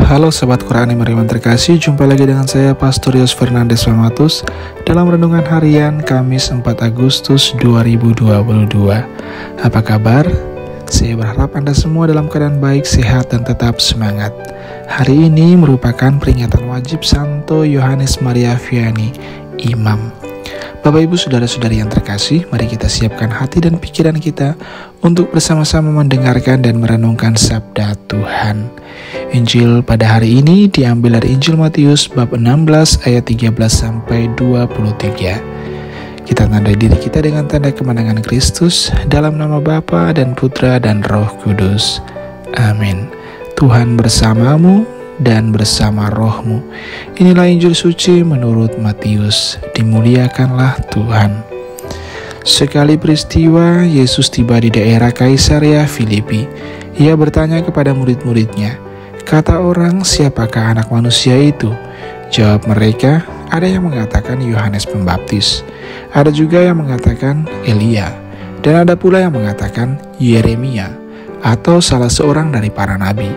Halo Sobat Quran yang beriman terkasih, jumpa lagi dengan saya Pastor Yos Fernandes Mamatus dalam Renungan Harian Kamis 4 Agustus 2022. Apa kabar? Saya berharap Anda semua dalam keadaan baik, sehat, dan tetap semangat. Hari ini merupakan peringatan wajib Santo Yohanes Maria Vianney, Imam. Bapak Ibu Saudara-saudari yang terkasih, mari kita siapkan hati dan pikiran kita untuk bersama-sama mendengarkan dan merenungkan sabda Tuhan. Injil pada hari ini diambil dari Injil Matius bab 16 ayat 13-23. Kita tandai diri kita dengan tanda kemenangan Kristus dalam nama Bapa dan Putra dan Roh Kudus. Amin. Tuhan bersamamu dan bersama rohmu. Inilah Injil suci menurut Matius. Dimuliakanlah Tuhan. Sekali peristiwa, Yesus tiba di daerah Kaisarea Filipi. Ia bertanya kepada murid-muridnya, "Kata orang, siapakah anak manusia itu?" Jawab mereka, "Ada yang mengatakan Yohanes Pembaptis, ada juga yang mengatakan Elia, dan ada pula yang mengatakan Yeremia, atau salah seorang dari para nabi."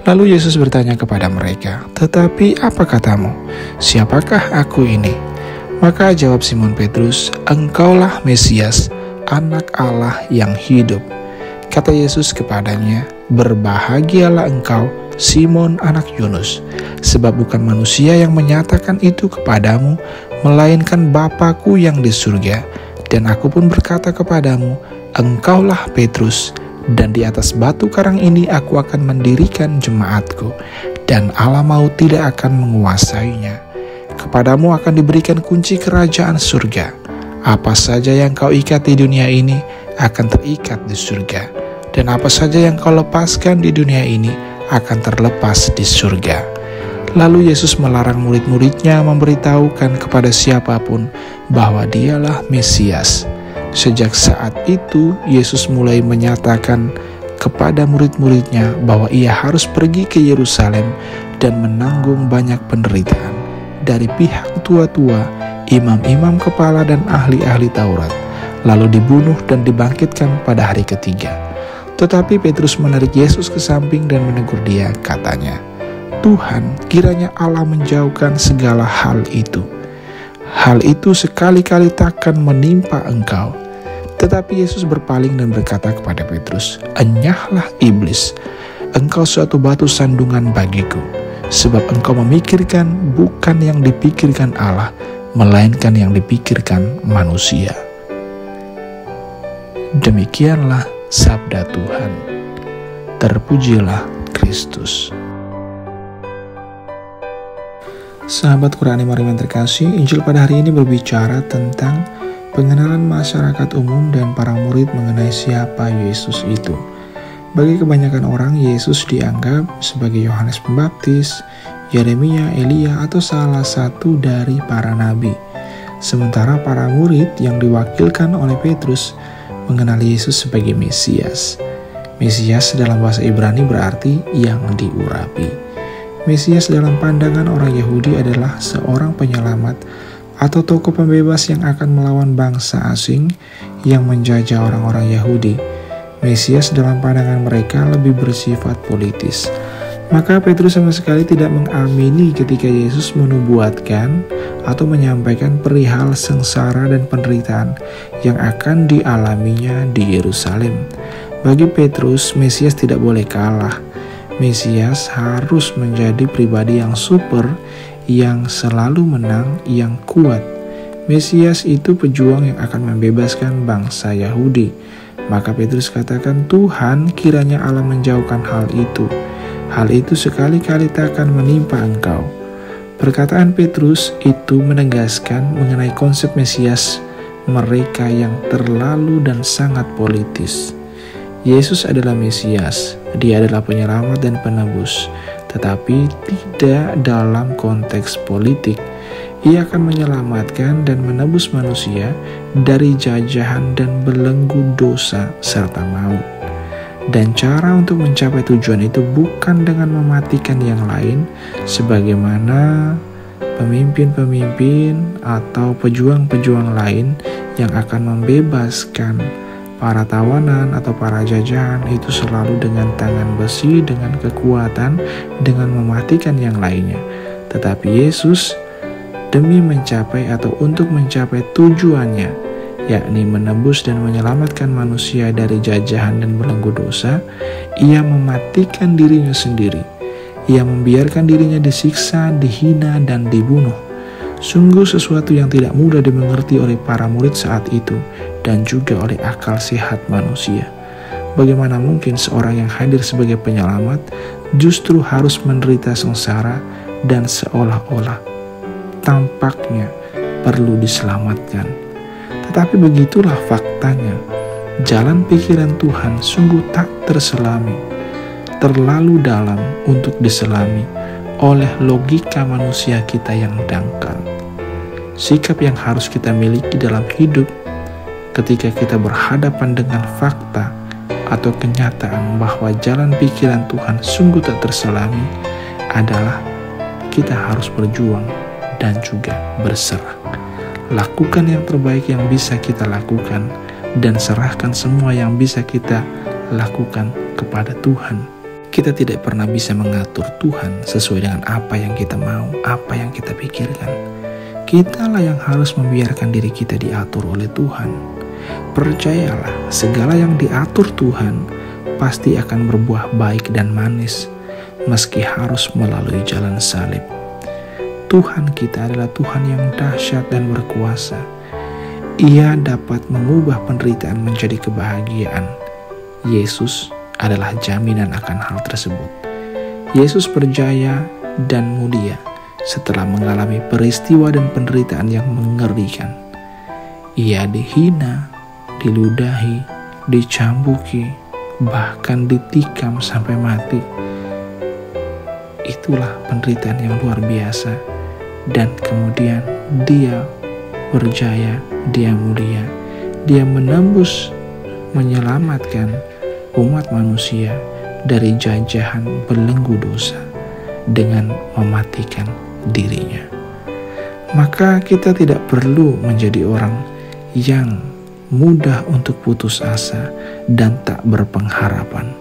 Lalu Yesus bertanya kepada mereka, "Tetapi apa katamu? Siapakah aku ini?" Maka jawab Simon Petrus, "Engkaulah Mesias, Anak Allah yang hidup." Kata Yesus kepadanya, "Berbahagialah engkau, Simon anak Yunus, sebab bukan manusia yang menyatakan itu kepadamu, melainkan Bapa-Ku yang di surga. Dan aku pun berkata kepadamu, engkaulah Petrus, dan di atas batu karang ini aku akan mendirikan jemaatku, dan alam maut tidak akan menguasainya. Kepadamu akan diberikan kunci kerajaan surga. Apa saja yang kau ikat di dunia ini akan terikat di surga, dan apa saja yang kau lepaskan di dunia ini akan terlepas di surga." Lalu Yesus melarang murid-muridnya memberitahukan kepada siapapun bahwa dialah Mesias. Sejak saat itu, Yesus mulai menyatakan kepada murid-muridnya bahwa ia harus pergi ke Yerusalem dan menanggung banyak penderitaan dari pihak tua-tua, imam-imam kepala dan ahli-ahli Taurat, lalu dibunuh dan dibangkitkan pada hari ketiga. Tetapi Petrus menarik Yesus ke samping dan menegur dia, katanya, "Tuhan, kiranya Allah menjauhkan segala hal itu. Hal itu sekali-kali takkan menimpa engkau." Tetapi Yesus berpaling dan berkata kepada Petrus, "Enyahlah iblis, engkau suatu batu sandungan bagiku, sebab engkau memikirkan bukan yang dipikirkan Allah, melainkan yang dipikirkan manusia." Demikianlah sabda Tuhan. Terpujilah Kristus. Sahabat Quran yang terkasih, Injil pada hari ini berbicara tentang pengenalan masyarakat umum dan para murid mengenai siapa Yesus itu. Bagi kebanyakan orang, Yesus dianggap sebagai Yohanes Pembaptis, Yeremia, Elia, atau salah satu dari para nabi. Sementara para murid yang diwakilkan oleh Petrus mengenali Yesus sebagai Mesias. Mesias dalam bahasa Ibrani berarti yang diurapi. Mesias dalam pandangan orang Yahudi adalah seorang penyelamat atau tokoh pembebas yang akan melawan bangsa asing yang menjajah orang-orang Yahudi. Mesias dalam pandangan mereka lebih bersifat politis. Maka Petrus sama sekali tidak mengamini ketika Yesus menubuatkan atau menyampaikan perihal sengsara dan penderitaan yang akan dialaminya di Yerusalem. Bagi Petrus, Mesias tidak boleh kalah. Mesias harus menjadi pribadi yang super, yang selalu menang, yang kuat. Mesias itu pejuang yang akan membebaskan bangsa Yahudi. Maka Petrus katakan, "Tuhan, kiranya Allah menjauhkan hal itu. Hal itu sekali-kali takkan menimpa engkau." Perkataan Petrus itu menegaskan mengenai konsep Mesias mereka yang terlalu dan sangat politis. Yesus adalah Mesias, dia adalah penyelamat dan penebus, tetapi tidak dalam konteks politik. Ia akan menyelamatkan dan menebus manusia dari jajahan dan belenggu dosa serta maut. Dan cara untuk mencapai tujuan itu bukan dengan mematikan yang lain, sebagaimana pemimpin-pemimpin atau pejuang-pejuang lain yang akan membebaskan Para tawanan atau para jajahan itu selalu dengan tangan besi, dengan kekuatan, dengan mematikan yang lainnya. Tetapi Yesus demi mencapai atau untuk mencapai tujuannya, yakni menebus dan menyelamatkan manusia dari jajahan dan belenggu dosa, ia mematikan dirinya sendiri. Ia membiarkan dirinya disiksa, dihina, dan dibunuh. Sungguh sesuatu yang tidak mudah dimengerti oleh para murid saat itu dan juga oleh akal sehat manusia. Bagaimana mungkin seorang yang hadir sebagai penyelamat justru harus menderita sengsara dan seolah-olah tampaknya perlu diselamatkan. Tetapi begitulah faktanya. Jalan pikiran Tuhan sungguh tak terselami, terlalu dalam untuk diselami oleh logika manusia kita yang dangkal. Sikap yang harus kita miliki dalam hidup ketika kita berhadapan dengan fakta atau kenyataan bahwa jalan pikiran Tuhan sungguh tak terselami adalah kita harus berjuang dan juga berserah. Lakukan yang terbaik yang bisa kita lakukan dan serahkan semua yang bisa kita lakukan kepada Tuhan. Kita tidak pernah bisa mengatur Tuhan sesuai dengan apa yang kita mau, apa yang kita pikirkan. Kitalah yang harus membiarkan diri kita diatur oleh Tuhan. Percayalah, segala yang diatur Tuhan pasti akan berbuah baik dan manis, meski harus melalui jalan salib. Tuhan kita adalah Tuhan yang dahsyat dan berkuasa. Ia dapat mengubah penderitaan menjadi kebahagiaan. Yesus adalah jaminan akan hal tersebut. Yesus berjaya dan mulia setelah mengalami peristiwa dan penderitaan yang mengerikan. Ia dihina, diludahi, dicambuki, bahkan ditikam sampai mati. Itulah penderitaan yang luar biasa. Dan kemudian dia berjaya, dia mulia. Dia menembus, menyelamatkan umat manusia dari jajahan belenggu dosa dengan mematikan dirinya. Maka kita tidak perlu menjadi orang yang mudah untuk putus asa dan tak berpengharapan.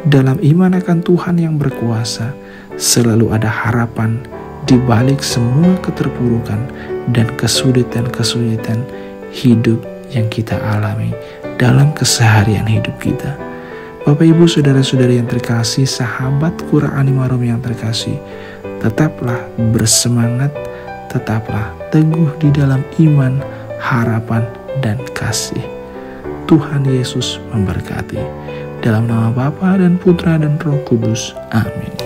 Dalam iman akan Tuhan yang berkuasa, selalu ada harapan di balik semua keterpurukan dan kesulitan-kesulitan hidup yang kita alami dalam keseharian hidup kita. Bapak, Ibu, saudara-saudari yang terkasih, sahabat Qura Anima Romi yang terkasih, tetaplah bersemangat, tetaplah teguh di dalam iman, harapan, dan kasih. Tuhan Yesus memberkati. Dalam nama Bapa dan Putra dan Roh Kudus. Amin.